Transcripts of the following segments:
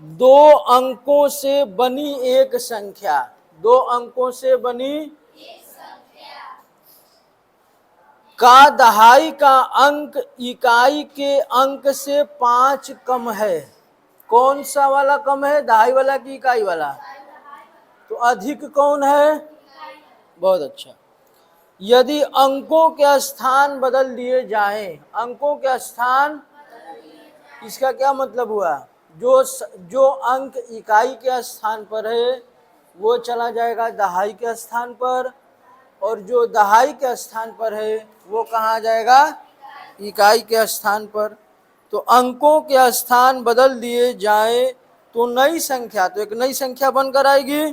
दो अंकों से बनी एक संख्या, दो अंकों से बनी का दहाई का अंक इकाई के अंक से 5 कम है। कौन सा वाला कम है, दहाई वाला कि इकाई वाला? तो अधिक कौन है? बहुत अच्छा। यदि अंकों के स्थान बदल दिए जाएं, अंकों के स्थान, इसका क्या मतलब हुआ? जो अंक इकाई के स्थान पर है वो चला जाएगा दहाई के स्थान पर, और जो दहाई के स्थान पर है वो कहाँ जाएगा? इकाई के स्थान पर। तो अंकों के स्थान बदल दिए जाएं तो नई संख्या, तो एक नई संख्या बनकर आएगी।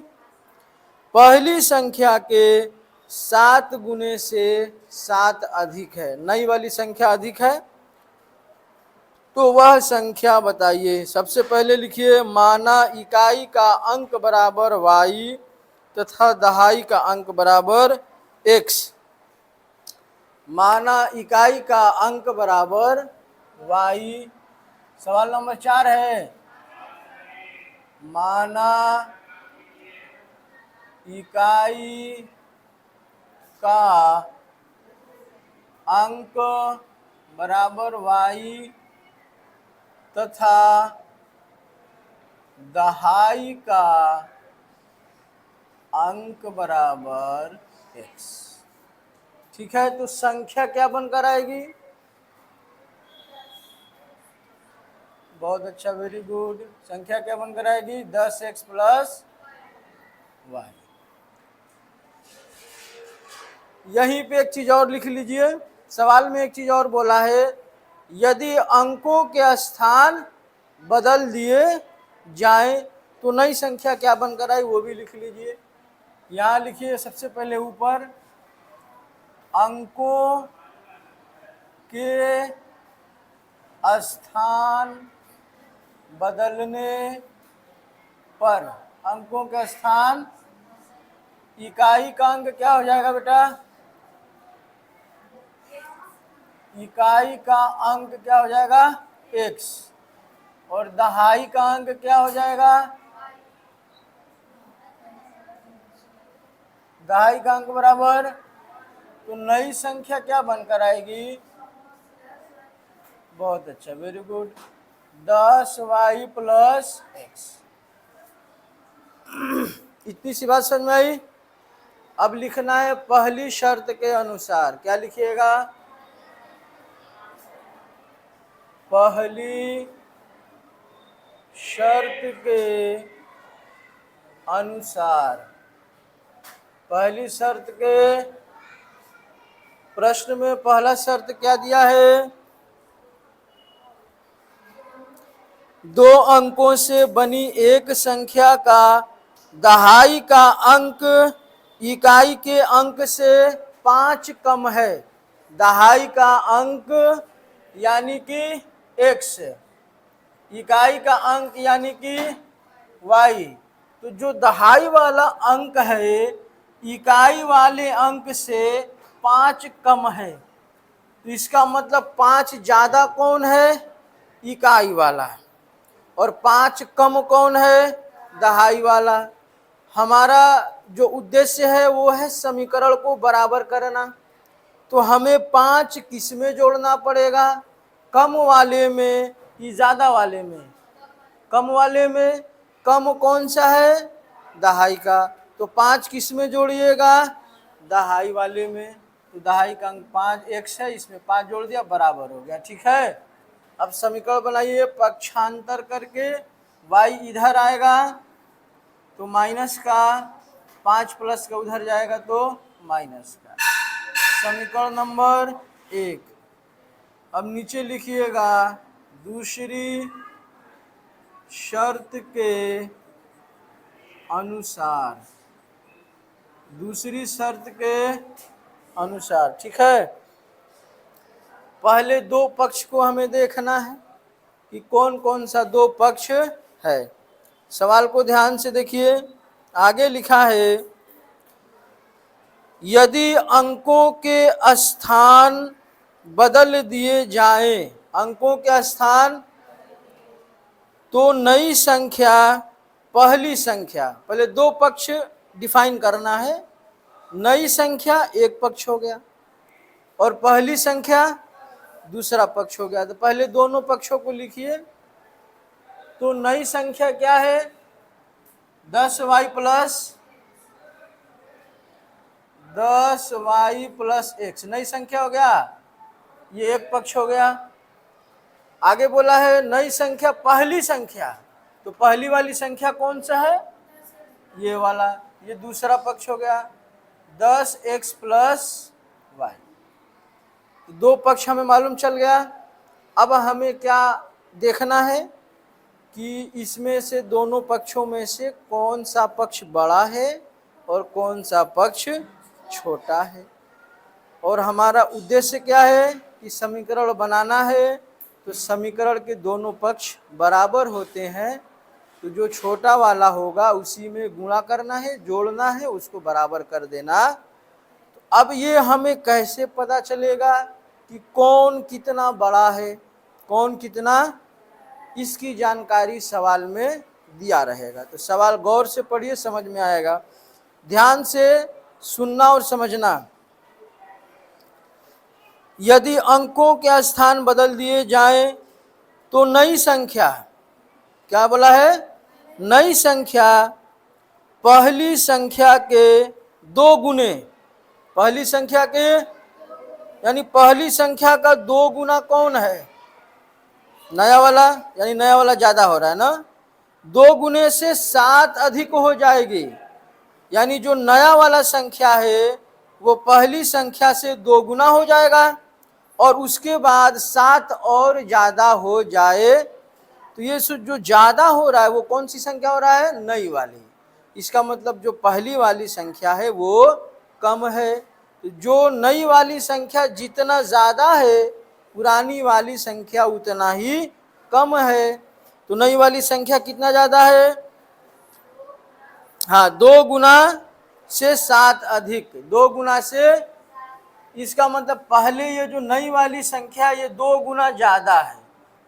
पहली संख्या के 7 गुने से 7 अधिक है, नई वाली संख्या अधिक है, तो वह संख्या बताइए। सबसे पहले लिखिए, माना इकाई का अंक बराबर y तथा दहाई का अंक बराबर x। माना इकाई का अंक बराबर y, सवाल नंबर 4 है। माना इकाई का अंक बराबर y तथा दहाई का अंक बराबर x। ठीक है, तो संख्या क्या बनकर आएगी? बहुत अच्छा, वेरी गुड। संख्या क्या बनकर आएगी? 10x plus y। यहीं पे एक चीज और लिख लीजिए, सवाल में एक चीज और बोला है, यदि अंकों के स्थान बदल दिए जाएं तो नई संख्या क्या बनकर आई, वो भी लिख लीजिए। यहाँ लिखिए सबसे पहले ऊपर, अंकों के स्थान बदलने पर, अंकों के स्थान, इकाई का अंक क्या हो जाएगा बेटा? इकाई का अंक क्या हो जाएगा? x। और दहाई का अंक क्या हो जाएगा? दहाई का अंक बराबर, तो नई संख्या क्या बनकर आएगी? बहुत अच्छा, very good, 10y plus x। इतनी सी बात समझ में आई। अब लिखना है पहली शर्त के अनुसार। क्या लिखिएगा? पहली शर्त के अनुसार। पहली शर्त के प्रश्न में पहला शर्त क्या दिया है? दो अंकों से बनी एक संख्या का दहाई का अंक इकाई के अंक से 5 कम है। दहाई का अंक यानी कि x, इकाई का अंक यानी कि y। तो जो दहाई वाला अंक है इकाई वाले अंक से 5 कम है, तो इसका मतलब 5 ज्यादा कौन है? इकाई वाला। और 5 कम कौन है? दहाई वाला। हमारा जो उद्देश्य है वो है समीकरण को बराबर करना, तो हमें 5 किस में जोड़ना पड़ेगा? कम वाले में कि ज्यादा वाले में? कम वाले में। कम कौन सा है? दहाई का। तो 5 किस में जोड़िएगा? दहाई वाले में। तो दहाई का अंक 5 x है, इसमें 5 जोड़ दिया, बराबर हो गया। ठीक है, अब समीकरण बनाइए, पक्षांतर करके y इधर आएगा तो माइनस का, 5 प्लस का उधर जाएगा तो माइनस का। समीकरण नंबर 1। अब नीचे लिखिएगा, दूसरी शर्त के अनुसार। दूसरी शर्त के अनुसार। ठीक है, पहले दो पक्ष को हमें देखना है कि कौन कौन सा दो पक्ष है। सवाल को ध्यान से देखिए, आगे लिखा है, यदि अंकों के स्थान बदल दिए जाएं, अंकों के स्थान, तो नई संख्या पहली संख्या, पहले दो पक्ष डिफाइन करना है। नई संख्या एक पक्ष हो गया और पहली संख्या दूसरा पक्ष हो गया। तो पहले दोनों पक्षों को लिखिए। तो नई संख्या क्या है? 10y प्लस x नई संख्या हो गया, ये एक पक्ष हो गया। आगे बोला है नई संख्या पहली संख्या, तो पहली वाली संख्या कौन सा है? ये वाला, ये दूसरा पक्ष हो गया 10x प्लस y। तो दो पक्ष हमें मालूम चल गया। अब हमें क्या देखना है कि इसमें से दोनों पक्षों में से कौन सा पक्ष बड़ा है और कौन सा पक्ष छोटा है। और हमारा उद्देश्य क्या है कि समीकरण बनाना है। तो समीकरण के दोनों पक्ष बराबर होते हैं, तो जो छोटा वाला होगा उसी में गुणा करना है, जोड़ना है, उसको बराबर कर देना। तो अब ये हमें कैसे पता चलेगा कि कौन कितना बड़ा है, कौन कितना, इसकी जानकारी सवाल में दिया रहेगा। तो सवाल गौर से पढ़िए, समझ में आएगा। ध्यान से सुनना और समझना। यदि अंकों के स्थान बदल दिए जाएं तो नई संख्या, क्या बोला है? नई संख्या पहली संख्या के दो गुने, पहली संख्या के यानी पहली संख्या का दो गुना कौन है? नया वाला, यानी नया वाला ज्यादा हो रहा है ना। दो गुने से 7 अधिक हो जाएगी, यानी जो नया वाला संख्या है वो पहली संख्या से 2 गुना हो जाएगा और उसके बाद 7 और ज्यादा हो जाए। तो ये जो ज्यादा हो रहा है वो कौन सी संख्या हो रहा है? नई वाली। इसका मतलब जो पहली वाली संख्या है वो कम है। तो जो नई वाली संख्या जितना ज्यादा है, पुरानी वाली संख्या उतना ही कम है। तो नई वाली संख्या कितना ज्यादा है? हाँ, 2 गुना से 7 अधिक, 2 गुना से, इसका मतलब पहले ये जो नई वाली संख्या ये 2 गुना ज्यादा है,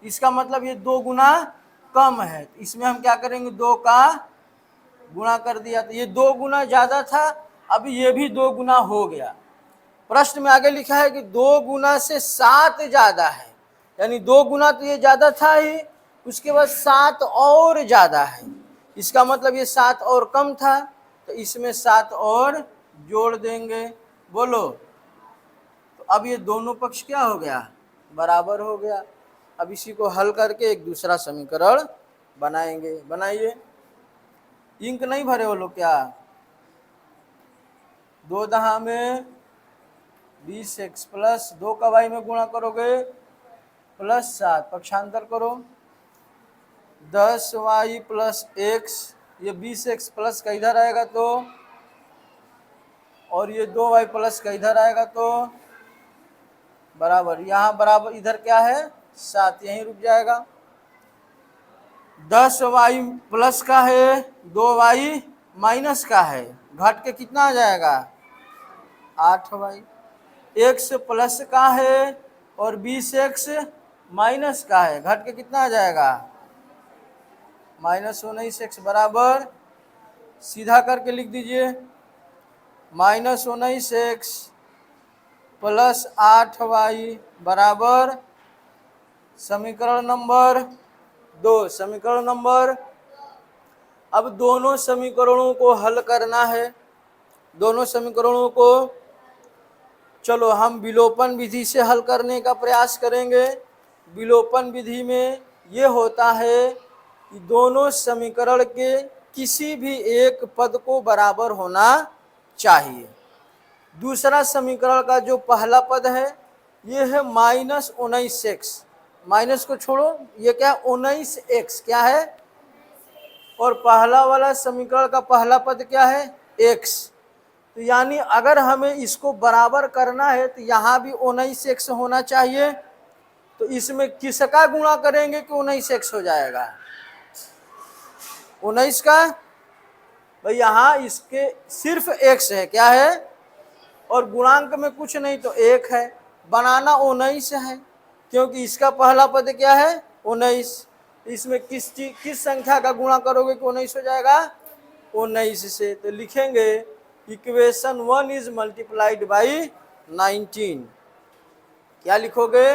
इसका मतलब ये 2 गुना कम है। तो इसमें हम क्या करेंगे? 2 का गुणा कर दिया, तो ये 2 गुना ज्यादा था, अब ये भी 2 गुना हो गया। प्रश्न में आगे लिखा है कि 2 गुना से 7 ज्यादा है, यानी 2 गुना तो ये ज्यादा था ही, उसके बाद 7 और ज्यादा है, इसका मतलब ये 7 और कम था, तो इसमें 7 और जोड़ देंगे। बोलो, तो अब ये दोनों पक्ष क्या हो गया? बराबर हो गया। अब इसी को हल करके एक दूसरा समीकरण बनाएंगे। बनाइए। इंक नहीं भरे हो लोग क्या? 2 दहा में 20x प्लस 2 का y में गुणा करोगे प्लस 7, पक्षांतर करो 10y प्लस x, ये 20x प्लस का इधर आएगा तो, और ये 2y प्लस का इधर आएगा तो बराबर, यहाँ बराबर इधर क्या है? 7, यहीं रुक जाएगा। 10y प्लस का है, 2y माइनस का है, घट के कितना आ जाएगा? 8y। x प्लस का है और 20x माइनस का है, घट के कितना आ जाएगा? -19x बराबर, सीधा करके लिख दीजिए, -19x प्लस 8y बराबर समीकरण नंबर 2। समीकरण नंबर, अब दोनों समीकरणों को हल करना है। दोनों समीकरणों को चलो हम विलोपन विधि से हल करने का प्रयास करेंगे। विलोपन विधि में ये होता है कि दोनों समीकरण के किसी भी एक पद को बराबर होना चाहिए। दूसरा समीकरण का जो पहला पद है ये है -19x, माइनस को छोड़ो, ये क्या है? 19x क्या है? और पहला वाला समीकरण का पहला पद क्या है? x। तो यानी अगर हमें इसको बराबर करना है तो यहाँ भी 19x होना चाहिए। तो इसमें किसका गुणा करेंगे कि 19x हो जाएगा? 19 का, भाई यहाँ इसके सिर्फ x है, क्या है? और गुणांक में कुछ नहीं तो 1 है, बनाना 19 है, क्योंकि इसका पहला पद क्या है? 19। इसमें किस संख्या का गुणा करोगे कि 19 हो जाएगा? 19 से। तो लिखेंगे इक्वेशन 1 इज मल्टीप्लाइड बाई 19। क्या लिखोगे?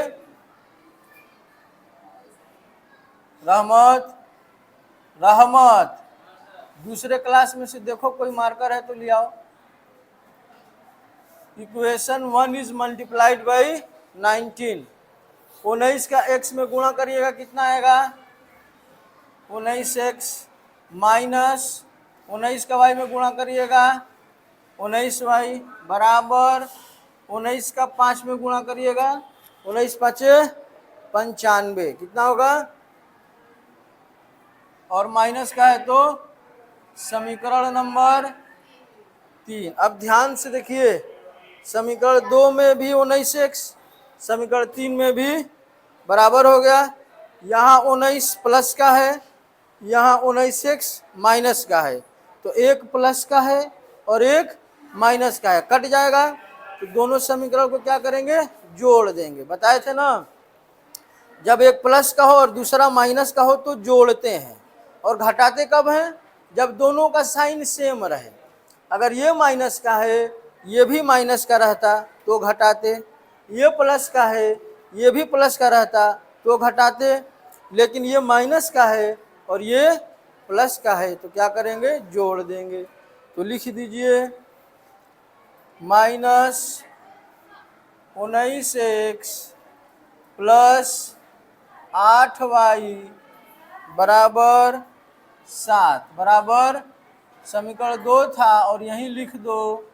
रहमत, रहमत, दूसरे क्लास में से देखो कोई मार्कर है तो ले आओ। Equation 1 is multiplied by 19। 19 का x में गुणा करिएगा कितना आएगा? 19x माइनस 19 का y में गुणा करिएगा 19y बराबर 19 का 5 में गुणा करिएगा 19 पाँचे 95। कितना होगा? और माइनस का है तो समीकरण नंबर 3। अब ध्यान से देखिए, समीकरण 2 में भी 19x, समीकरण 3 में भी बराबर हो गया। यहाँ 19 प्लस का है, यहाँ 19x माइनस का है, तो एक प्लस का है और एक माइनस का है, कट जाएगा। तो दोनों समीकरण को क्या करेंगे? जोड़ देंगे। बताए थे ना, जब एक प्लस का हो और दूसरा माइनस का हो तो जोड़ते हैं। और घटाते कब हैं? जब दोनों का साइन सेम रहे। अगर ये माइनस का है, ये भी माइनस का रहता तो घटाते, ये प्लस का है, ये भी प्लस का रहता तो घटाते, लेकिन ये माइनस का है और ये प्लस का है तो क्या करेंगे? जोड़ देंगे। तो लिख दीजिए माइनस 19x प्लस 8y बराबर 7 बराबर समीकरण 2 था, और यहीं लिख दो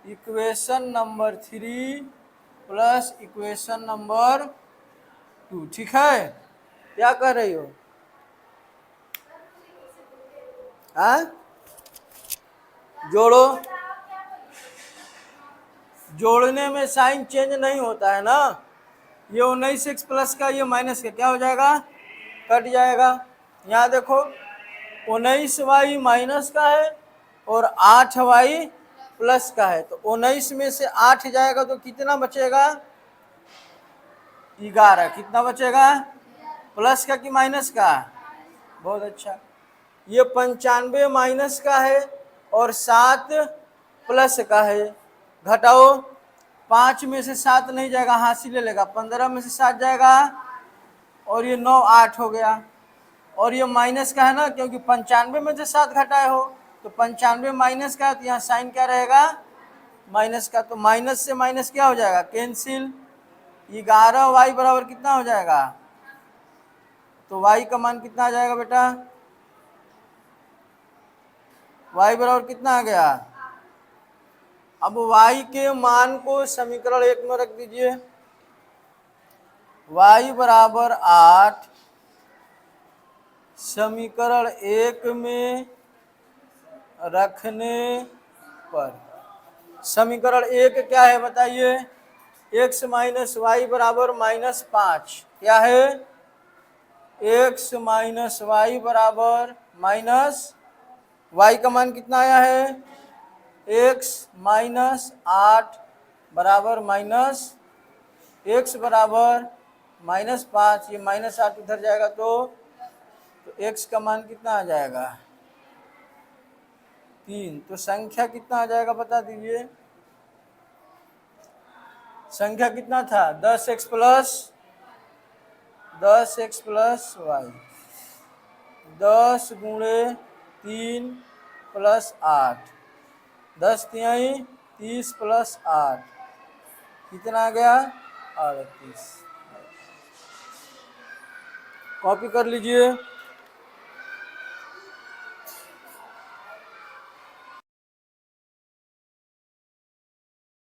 equation number 3 plus equation number 2। ठीक है? क्या कर रही हो? हाँ, जोड़ो। जोड़ने में साइन चेंज नहीं होता है ना। ये 19x प्लस का ये माइनस का क्या हो जाएगा? कट जाएगा। यहाँ देखो 19y माइनस का है और 8y प्लस का है, तो 19 में से 8 जाएगा तो कितना बचेगा? 11। कितना बचेगा? प्लस का कि माइनस का? बहुत अच्छा। ये 95 माइनस का है और 7 प्लस का है। घटाओ, 5 में से 7 नहीं जाएगा, हासिल ले लेगा। 15 में से 7 जाएगा और ये 9 8 हो गया। और ये माइनस का है ना, क्योंकि 95 में से 7 घटाए हो तो 95 माइनस का है, तो यहाँ साइन क्या रहेगा? माइनस का। तो माइनस से माइनस क्या हो जाएगा? कैंसिल। 11y बराबर कितना हो जाएगा? तो y का मान कितना आ जाएगा बेटा? y बराबर कितना आ गया? अब y के मान को समीकरण 1 में रख दीजिए। y बराबर 8 समीकरण 1 में रखने पर समीकरण 1 क्या है बताइए? x माइनस वाई बराबर -5। क्या है? x माइनस वाई बराबर माइनस y का मान कितना आया है? x माइनस 8 बराबर माइनस x बराबर -5। ये -8 उधर जाएगा तो x का मान कितना आ जाएगा? 3। तो संख्या कितना आ जाएगा बता दीजिए? संख्या कितना था? 10x plus Y. 10 गुणे 3 प्लस 8, 10 तिहाई 30 प्लस 8 कितना आ गया? 38। कॉपी कर लीजिए।